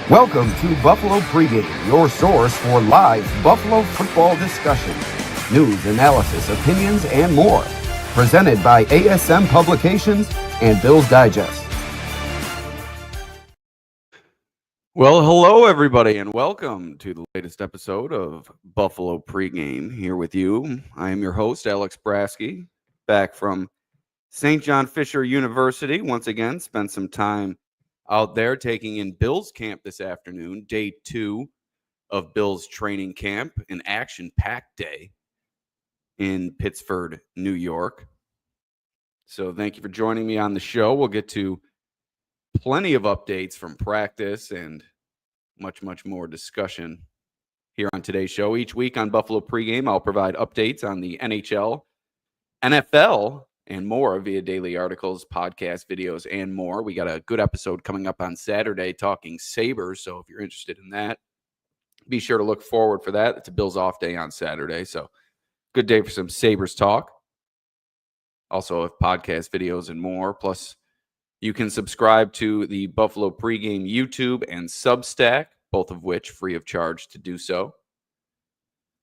Welcome to Buffalo Pregame, your source for live Buffalo football discussion, news, analysis, opinions, and more. Presented by ASM Publications and Bills Digest. Well, hello, everybody, and welcome to the latest episode of Buffalo Pregame. Here with you, I am your host, Alex Brasky, back from St. John Fisher University. Once again, spent some time out there taking in Bills camp this afternoon, day 2 of Bills training camp, an action-packed day in Pittsford, New York. So thank you for joining me on the show. We'll get to plenty of updates from practice and much more discussion here on today's show. Each week on Buffalo Pregame, I'll provide updates on the NHL, NFL, and more via daily articles, podcasts, videos, and more. We got a good episode coming up on Saturday talking Sabres, so if you're interested in that, be sure to look forward for that. It's a Bills off day on Saturday, so good day for some Sabres talk. Also have podcast videos and more, plus you can subscribe to the Buffalo Pregame YouTube and Substack, both of which free of charge to do so.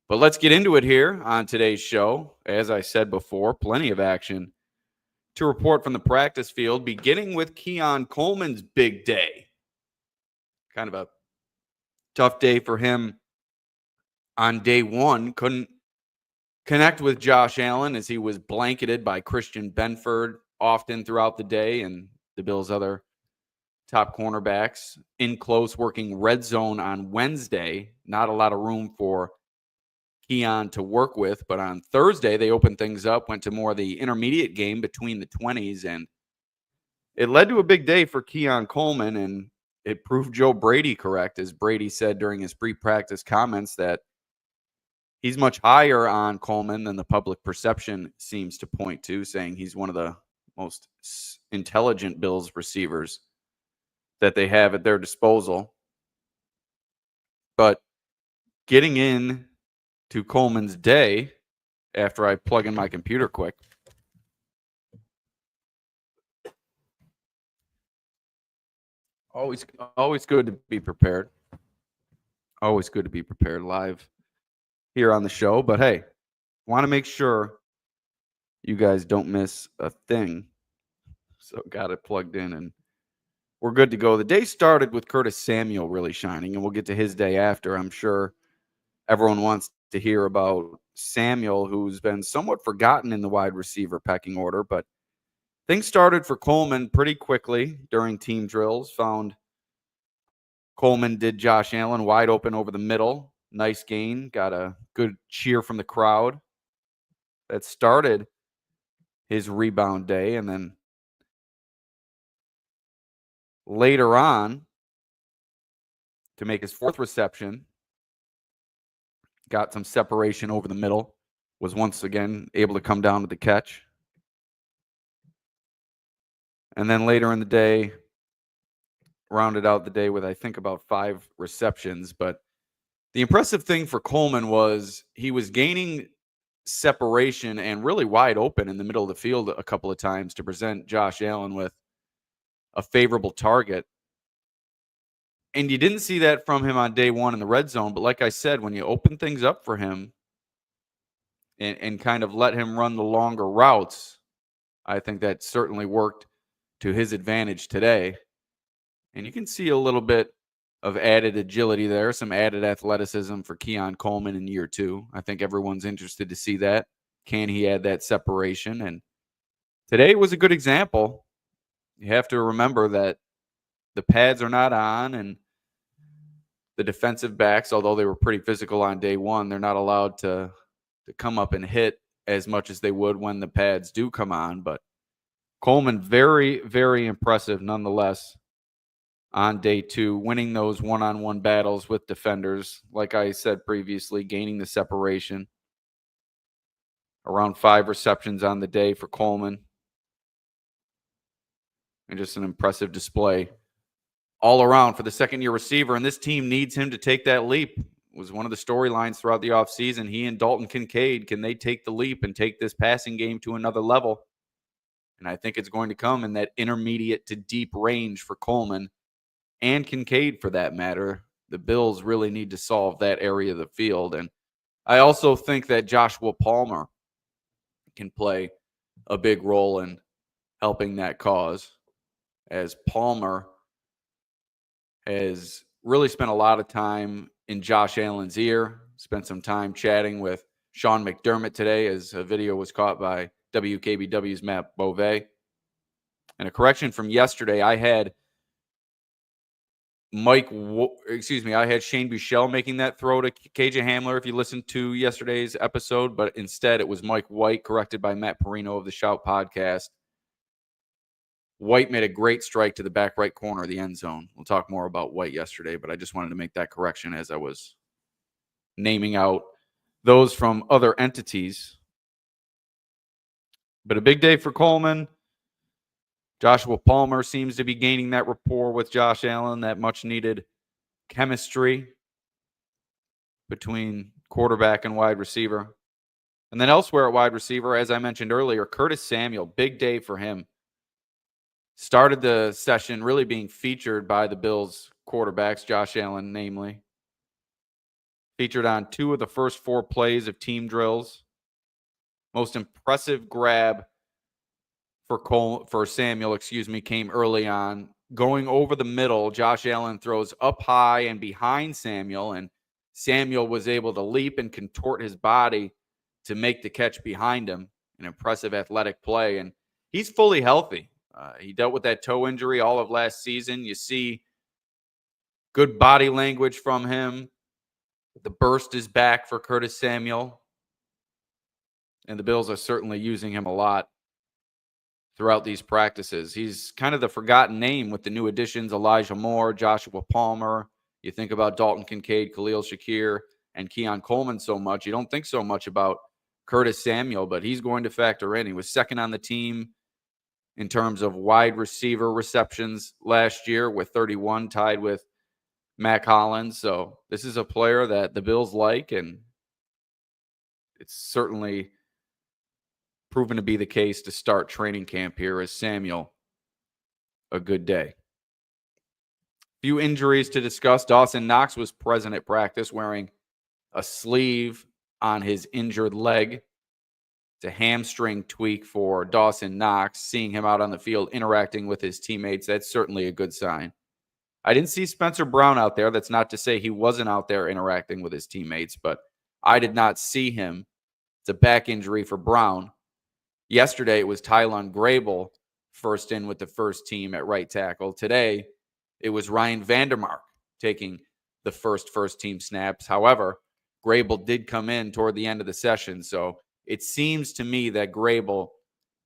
But let's get into it here on today's show. As I said before, plenty of action to report from the practice field, beginning with Keon Coleman's big day. Kind of a tough day for him on day one. Couldn't connect with Josh Allen as he was blanketed by Christian Benford often throughout the day and the Bills' other top cornerbacks in close working red zone on Wednesday. Not a lot of room for Keon to work with, but on Thursday they opened things up, went to more of the intermediate game between the 20s, and it led to a big day for Keon Coleman, and it proved Joe Brady correct, as Brady said during his pre-practice comments that he's much higher on Coleman than the public perception seems to point to, saying he's one of the most intelligent Bills receivers that they have at their disposal. But getting in to Coleman's day, after I plug in my computer quick, always good to be prepared. Always good to be prepared live here on the show. But hey, want to make sure you guys don't miss a thing. So got it plugged in and we're good to go. The day started with Curtis Samuel really shining, and we'll get to his day after. I'm sure everyone wants to hear about Samuel, who's been somewhat forgotten in the wide receiver pecking order, but things started for Coleman pretty quickly during team drills. Found Coleman did Josh Allen wide open over the middle. Nice gain. Got a good cheer from the crowd. That started his rebound day, and then later on, to make his fourth reception, got some separation over the middle, was once again able to come down to the catch. And then later in the day, rounded out the day with, I think, about 5 receptions. But the impressive thing for Coleman was he was gaining separation and really wide open in the middle of the field a couple of times to present Josh Allen with a favorable target. And you didn't see that from him on day one in the red zone. But like I said, when you open things up for him and kind of let him run the longer routes, I think that certainly worked to his advantage today. And you can see a little bit of added agility there, some added athleticism for Keon Coleman in year 2. I think everyone's interested to see that. Can he add that separation? And today was a good example. You have to remember that the pads are not on, and the defensive backs, although they were pretty physical on day one, they're not allowed to come up and hit as much as they would when the pads do come on. But Coleman, very, very impressive nonetheless on day 2, winning those one-on-one battles with defenders. Like I said previously, gaining the separation. Around 5 receptions on the day for Coleman. And just an impressive display all around for the second-year receiver. And this team needs him to take that leap. It was one of the storylines throughout the offseason. He and Dalton Kincaid, can they take the leap and take this passing game to another level? And I think it's going to come in that intermediate to deep range for Coleman and Kincaid for that matter. The Bills really need to solve that area of the field. And I also think that Joshua Palmer can play a big role in helping that cause, as Palmer has really spent a lot of time in Josh Allen's ear, spent some time chatting with Sean McDermott today, as a video was caught by WKBW's Matt Beauvais. And a correction from yesterday, I had I had Shane Buechele making that throw to KJ Hamler, if you listened to yesterday's episode, but instead it was Mike White, corrected by Matt Perino of the Shout podcast. White made a great strike to the back right corner of the end zone. We'll talk more about White yesterday, but I just wanted to make that correction as I was naming out those from other entities. But a big day for Coleman. Joshua Palmer seems to be gaining that rapport with Josh Allen, that much-needed chemistry between quarterback and wide receiver. And then elsewhere at wide receiver, as I mentioned earlier, Curtis Samuel, big day for him. Started the session really being featured by the Bills quarterbacks, Josh Allen namely. Featured on 2 of the first 4 plays of team drills. Most impressive grab for Samuel, came early on. Going over the middle, Josh Allen throws up high and behind Samuel, and Samuel was able to leap and contort his body to make the catch behind him. An impressive athletic play, and he's fully healthy. He dealt with that toe injury all of last season. You see good body language from him. The burst is back for Curtis Samuel, and the Bills are certainly using him a lot throughout these practices. He's kind of the forgotten name with the new additions, Elijah Moore, Joshua Palmer. You think about Dalton Kincaid, Khalil Shakir, and Keon Coleman so much. You don't think so much about Curtis Samuel, but he's going to factor in. He was second on the team in terms of wide receiver receptions last year with 31, tied with Mac Hollins. So this is a player that the Bills like, and it's certainly proven to be the case to start training camp here as Samuel. A good day. Few injuries to discuss. Dawson Knox was present at practice wearing a sleeve on his injured leg. It's a hamstring tweak for Dawson Knox. Seeing him out on the field interacting with his teammates, that's certainly a good sign. I didn't see Spencer Brown out there. That's not to say he wasn't out there interacting with his teammates, but I did not see him. It's a back injury for Brown. Yesterday, it was Tylan Grable first in with the first team at right tackle. Today, it was Ryan Vandermark taking the first team snaps. However, Grable did come in toward the end of the session, so it seems to me that Grable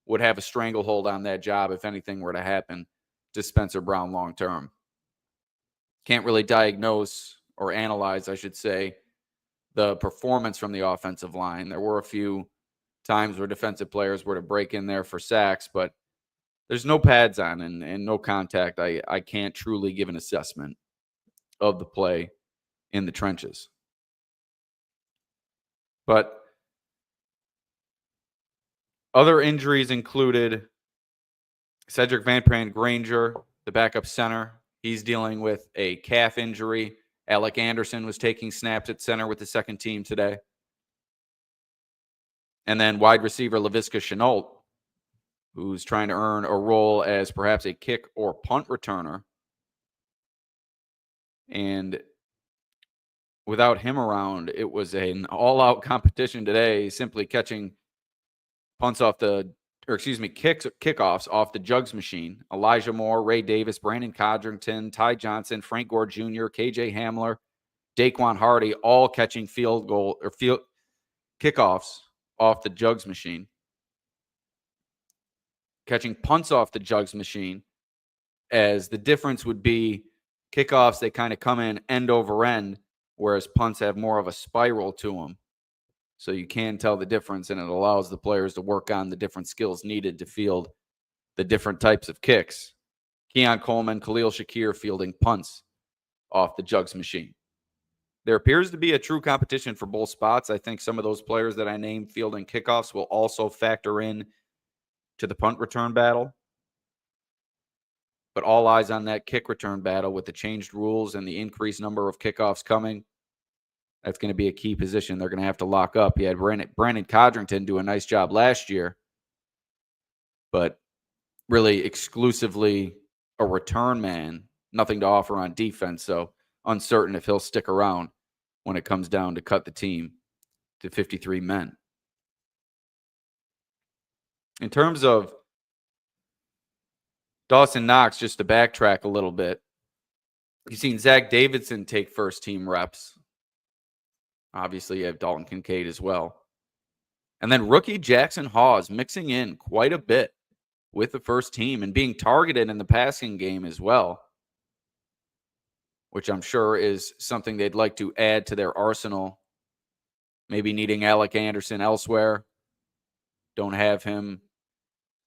would have a stranglehold on that job if anything were to happen to Spencer Brown long term. Can't really diagnose or analyze, I should say, the performance from the offensive line. There were a few times where defensive players were to break in there for sacks, but there's no pads on and no contact. I can't truly give an assessment of the play in the trenches. But other injuries included Cedric Van Pran Granger, the backup center. He's dealing with a calf injury. Alec Anderson was taking snaps at center with the second team today. And then wide receiver Laviska Shenault, who's trying to earn a role as perhaps a kick or punt returner. And without him around, it was an all-out competition today, simply catching kickoffs off the jugs machine. Elijah Moore, Ray Davis, Brandon Codrington, Ty Johnson, Frank Gore Jr., KJ Hamler, Daquan Hardy, all catching kickoffs off the jugs machine. Catching punts off the jugs machine, as the difference would be kickoffs, they kind of come in end over end, whereas punts have more of a spiral to them. So you can tell the difference, and it allows the players to work on the different skills needed to field the different types of kicks. Keon Coleman, Khalil Shakir fielding punts off the jugs machine. There appears to be a true competition for both spots. I think some of those players that I named fielding kickoffs will also factor in to the punt return battle. But all eyes on that kick return battle with the changed rules and the increased number of kickoffs coming. That's going to be a key position they're going to have to lock up. You had Brandon Codrington do a nice job last year, but really exclusively a return man, nothing to offer on defense. So uncertain if he'll stick around when it comes down to cut the team to 53 men. In terms of Dawson Knox, just to backtrack a little bit, you've seen Zach Davidson take first team reps. Obviously, you have Dalton Kincaid as well. And then rookie Jackson Hawes mixing in quite a bit with the first team and being targeted in the passing game as well, which I'm sure is something they'd like to add to their arsenal. Maybe needing Alec Anderson elsewhere. Don't have him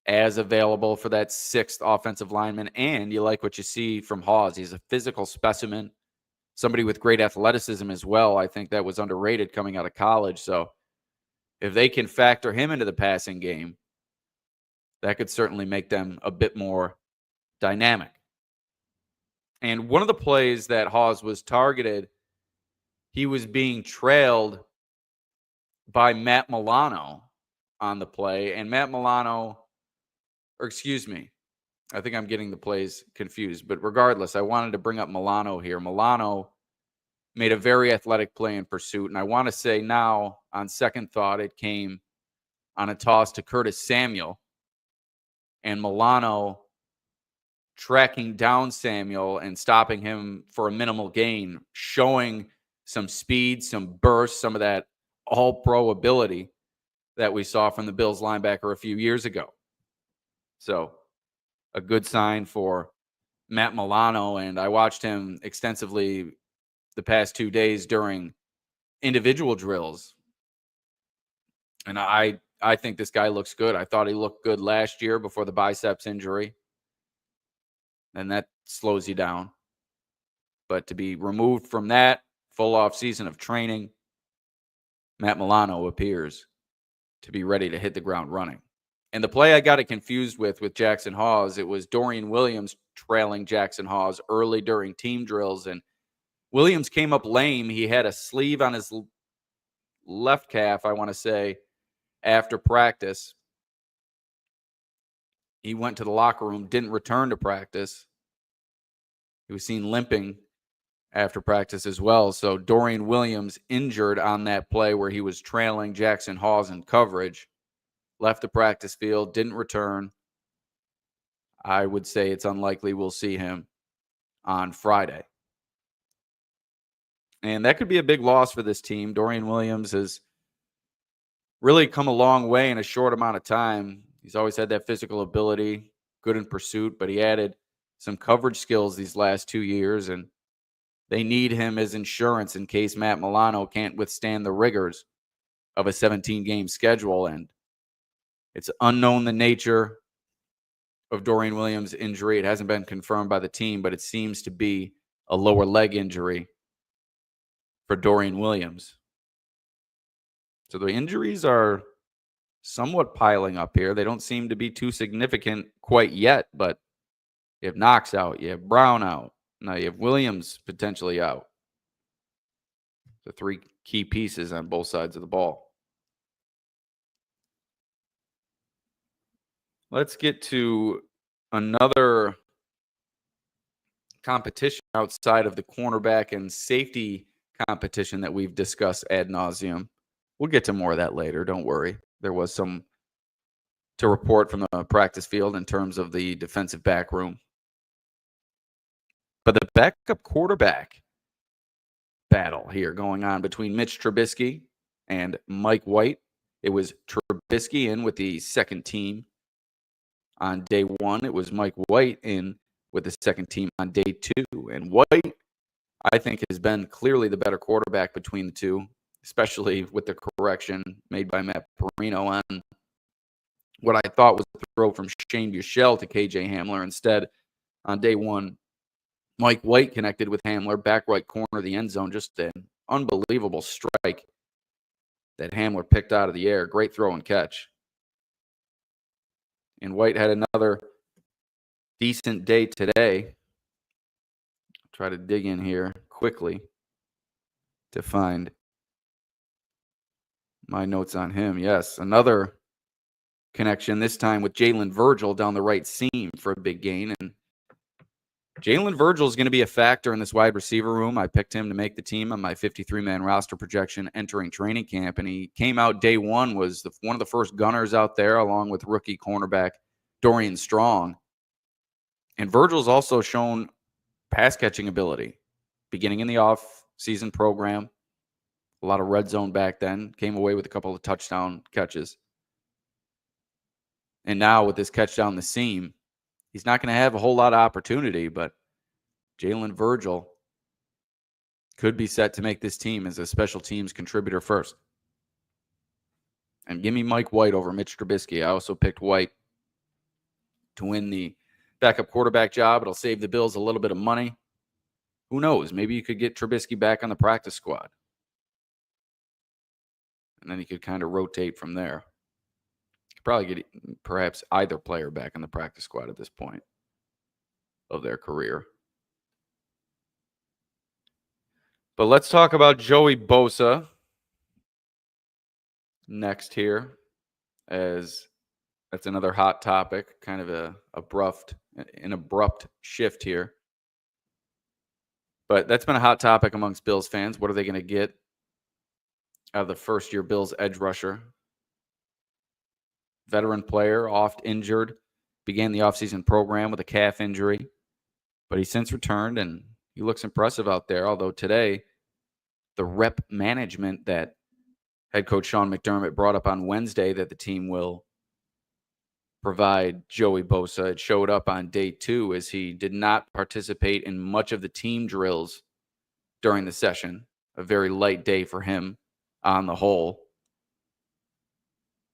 as available for that sixth offensive lineman. And you like what you see from Hawes. He's a physical specimen, somebody with great athleticism as well. I think that was underrated coming out of college. So if they can factor him into the passing game, that could certainly make them a bit more dynamic. And one of the plays that Hawes was targeted, he was being trailed by Matt Milano on the play. And Matt Milano, or excuse me, I think I'm getting the plays confused. But regardless, I wanted to bring up Milano here. Milano made a very athletic play in pursuit. And I want to say now, on second thought, it came on a toss to Curtis Samuel. And Milano tracking down Samuel and stopping him for a minimal gain, showing some speed, some burst, some of that all-pro ability that we saw from the Bills linebacker a few years ago. So a good sign for Matt Milano, and I watched him extensively the past 2 days during individual drills. And I think this guy looks good. I thought he looked good last year before the biceps injury. And that slows you down. But to be removed from that full off season of training, Matt Milano appears to be ready to hit the ground running. And the play I got it confused with Jackson Hawes, it was Dorian Williams trailing Jackson Hawes early during team drills. And Williams came up lame. He had a sleeve on his left calf, I want to say, after practice. He went to the locker room, didn't return to practice. He was seen limping after practice as well. So Dorian Williams injured on that play where he was trailing Jackson Hawes in coverage. Left the practice field, didn't return. I would say it's unlikely we'll see him on Friday. And that could be a big loss for this team. Dorian Williams has really come a long way in a short amount of time. He's always had that physical ability, good in pursuit, but he added some coverage skills these last 2 years, and they need him as insurance in case Matt Milano can't withstand the rigors of a 17-game schedule. And it's unknown the nature of Dorian Williams' injury. It hasn't been confirmed by the team, but it seems to be a lower leg injury for Dorian Williams. So the injuries are somewhat piling up here. They don't seem to be too significant quite yet, but you have Knox out, you have Brown out, now you have Williams potentially out. The three key pieces on both sides of the ball. Let's get to another competition outside of the cornerback and safety competition that we've discussed ad nauseum. We'll get to more of that later. Don't worry. There was some to report from the practice field in terms of the defensive back room. But the backup quarterback battle here going on between Mitch Trubisky and Mike White. It was Trubisky in with the second team on day one. It was Mike White in with the second team on day two. And White, I think, has been clearly the better quarterback between the two, especially with the correction made by Matt Perino on what I thought was a throw from Shane Buechele to KJ Hamler. Instead, on day one, Mike White connected with Hamler, back right corner of the end zone. Just an unbelievable strike that Hamler picked out of the air. Great throw and catch. And White had another decent day today. Try to dig in here quickly to find my notes on him. Yes, another connection, this time with Jalen Virgil down the right seam for a big gain. And Jalen Virgil is going to be a factor in this wide receiver room. I picked him to make the team on my 53-man roster projection entering training camp, and he came out day one, was one of the first gunners out there, along with rookie cornerback Dorian Strong. And Virgil's also shown pass-catching ability, beginning in the off-season program. A lot of red zone back then. Came away with a couple of touchdown catches. And now with this catch down the seam, he's not going to have a whole lot of opportunity, but Jalen Virgil could be set to make this team as a special teams contributor first. And give me Mike White over Mitch Trubisky. I also picked White to win the backup quarterback job. It'll save the Bills a little bit of money. Who knows? Maybe you could get Trubisky back on the practice squad. And then he could kind of rotate from there. Could probably get perhaps either player back on the practice squad at this point of their career. But let's talk about Joey Bosa next here, as that's another hot topic, kind of an abrupt shift here. But that's been a hot topic amongst Bills fans. What are they going to get out of the first-year Bills edge rusher? Veteran player, oft injured, began the offseason program with a calf injury, but he's since returned, and he looks impressive out there, although today the rep management that head coach Sean McDermott brought up on Wednesday that the team will provide Joey Bosa, it showed up on day 2 as he did not participate in much of the team drills during the session. A very light day for him on the whole.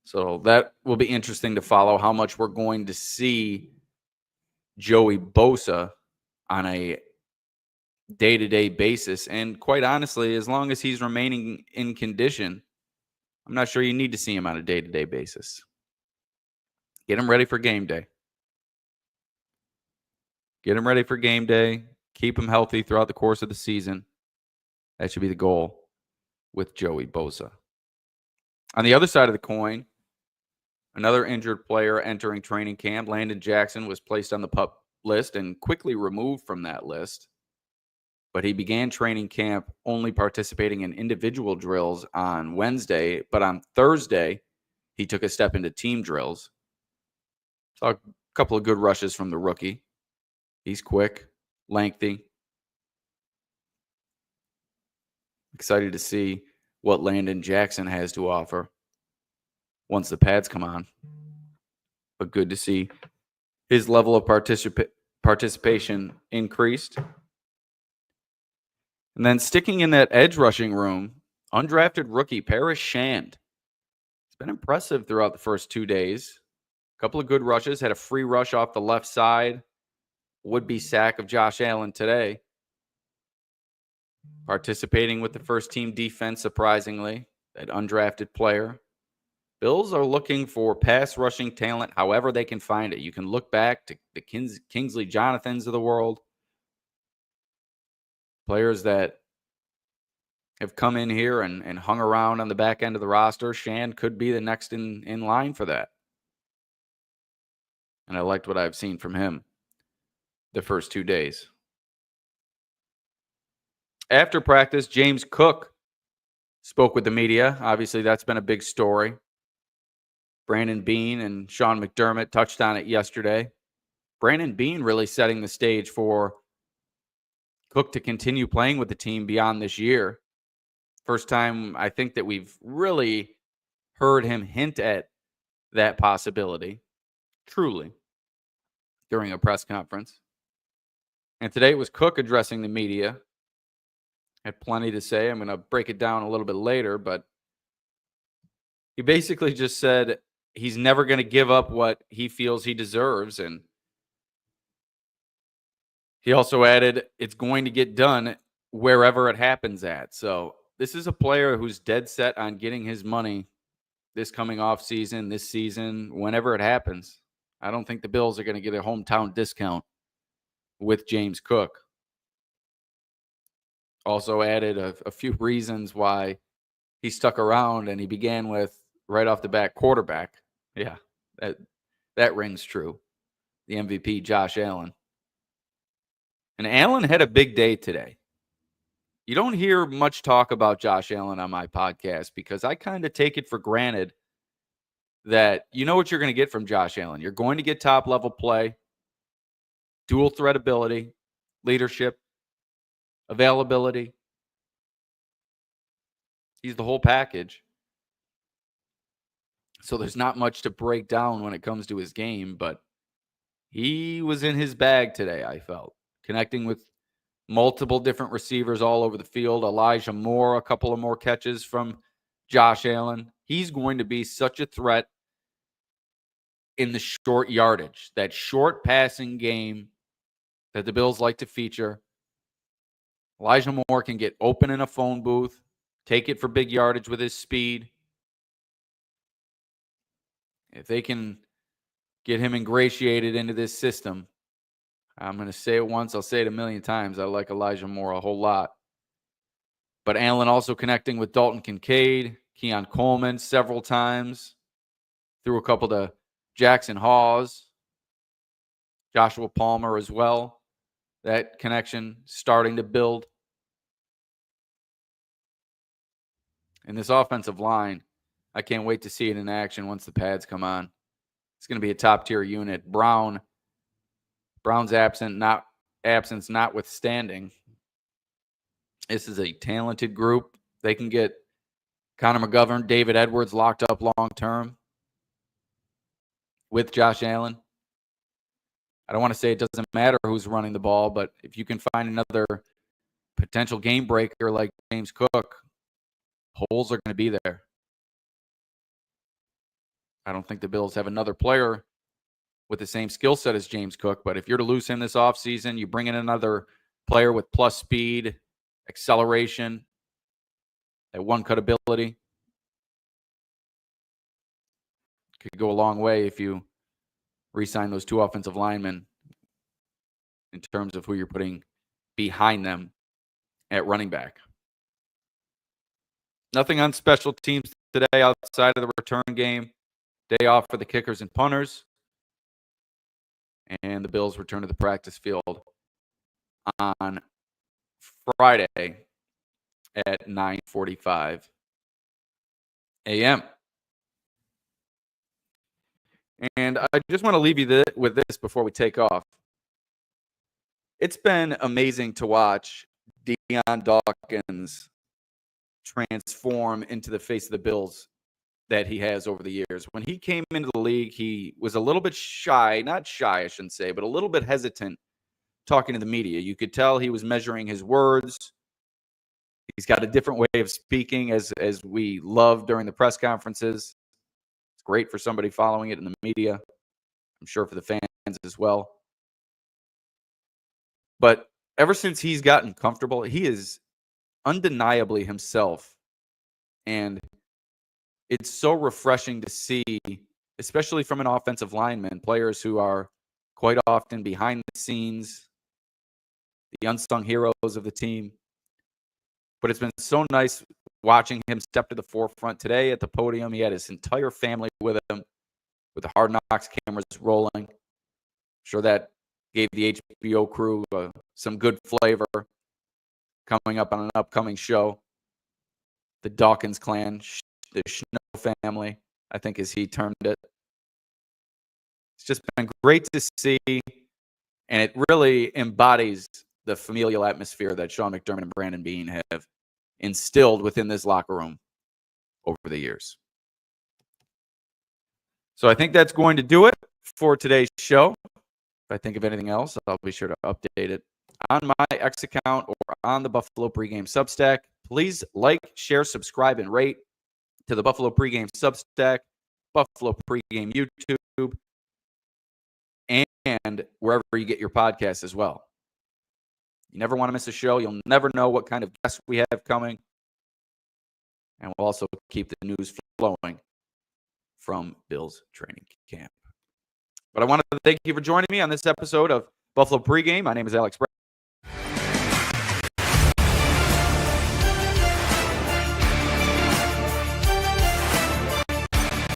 So that will be interesting to follow, how much we're going to see Joey Bosa on a day-to-day basis. And quite honestly, as long as he's remaining in condition, I'm not sure you need to see him on a day-to-day basis. Get him ready for game day. Get him ready for game day. Keep him healthy throughout the course of the season. That should be the goal with Joey Bosa. On the other side of the coin, another injured player entering training camp, Landon Jackson, was placed on the PUP list and quickly removed from that list. But he began training camp only participating in individual drills on Wednesday. But on Thursday, he took a step into team drills. Saw a couple of good rushes from the rookie. He's quick, lengthy. Excited to see what Landon Jackson has to offer once the pads come on. But good to see his level of participation increased. And then sticking in that edge rushing room, undrafted rookie Paris Shand. It's been impressive throughout the first 2 days. A couple of good rushes, had a free rush off the left side. Would-be sack of Josh Allen today. Participating with the first team defense, surprisingly, that undrafted player. Bills are looking for pass rushing talent however they can find it. You can look back to the Kingsley Jonathans of the world. Players that have come in here and hung around on the back end of the roster. Shand could be the next in line for that. And I liked what I've seen from him the first 2 days. After practice, James Cook spoke with the media. Obviously, that's been a big story. Brandon Beane and Sean McDermott touched on it yesterday. Brandon Beane really setting the stage for Cook to continue playing with the team beyond this year. First time I think that we've really heard him hint at that possibility, truly, during a press conference. And today it was Cook addressing the media. Had plenty to say. I'm going to break it down a little bit later, but he basically just said he's never going to give up what he feels he deserves. And he also added, it's going to get done wherever it happens at. So this is a player who's dead set on getting his money this coming off season, this season, whenever it happens. I don't think the Bills are going to get a hometown discount with James Cook. Also added a few reasons why he stuck around, and he began with, right off the bat, quarterback. Yeah, that rings true. The MVP, Josh Allen. And Allen had a big day today. You don't hear much talk about Josh Allen on my podcast because I kind of take it for granted that you know what you're going to get from Josh Allen. You're going to get top-level play, dual threat ability, leadership, availability. He's the whole package. So there's not much to break down when it comes to his game, but he was in his bag today, I felt. Connecting with multiple different receivers all over the field. Elijah Moore, a couple of more catches from Josh Allen. He's going to be such a threat in the short yardage, that short passing game that the Bills like to feature. Elijah Moore can get open in a phone booth, take it for big yardage with his speed. If they can get him ingratiated into this system, I'm going to say it once, I'll say it a million times. I like Elijah Moore a whole lot. But Allen also connecting with Dalton Kincaid, Keon Coleman several times. Threw a couple to Jackson Hawes, Joshua Palmer as well. That connection starting to build. And this offensive line, I can't wait to see it in action once the pads come on. It's going to be a top-tier unit. Brown's absence notwithstanding, this is a talented group. They can get Connor McGovern, David Edwards locked up long-term with Josh Allen. I don't want to say it doesn't matter who's running the ball, but if you can find another potential game breaker like James Cook, holes are going to be there. I don't think the Bills have another player with the same skill set as James Cook, but if you're to lose him this offseason, you bring in another player with plus speed, acceleration, that one-cut ability. Could go a long way if you re-sign those two offensive linemen in terms of who you're putting behind them at running back. Nothing on special teams today outside of the return game. Day off for the kickers and punters. And the Bills return to the practice field on Friday at 9:45 a.m. And I just want to leave you with this before we take off. It's been amazing to watch Dion Dawkins transform into the face of the Bills that he has over the years. When he came into the league, he was a little bit shy, not shy, I shouldn't say, but a little bit hesitant talking to the media. You could tell he was measuring his words. He's got a different way of speaking, as we love during the press conferences. It's great for somebody following it in the media. I'm sure for the fans as well. But ever since he's gotten comfortable, he is undeniably himself. And it's so refreshing to see, especially from an offensive lineman, players who are quite often behind the scenes, the unsung heroes of the team. But it's been so nice watching him step to the forefront today at the podium. He had his entire family with him, with the Hard Knocks cameras rolling. I'm sure that gave the HBO crew some good flavor coming up on an upcoming show. The Dawkins clan, the Snow family, I think as he termed it. It's just been great to see, and it really embodies the familial atmosphere that Sean McDermott and Brandon Beane have instilled within this locker room over the years. So I think that's going to do it for today's show. If I think of anything else, I'll be sure to update it on my X account or on the Buffalo Pregame Substack. Please like, share, subscribe, and rate to the Buffalo Pregame Substack, Buffalo Pregame YouTube, and wherever you get your podcasts as well. You never want to miss a show. You'll never know what kind of guests we have coming. And we'll also keep the news flowing from Bills training camp. But I want to thank you for joining me on this episode of Buffalo Pregame. My name is Alex Brasky.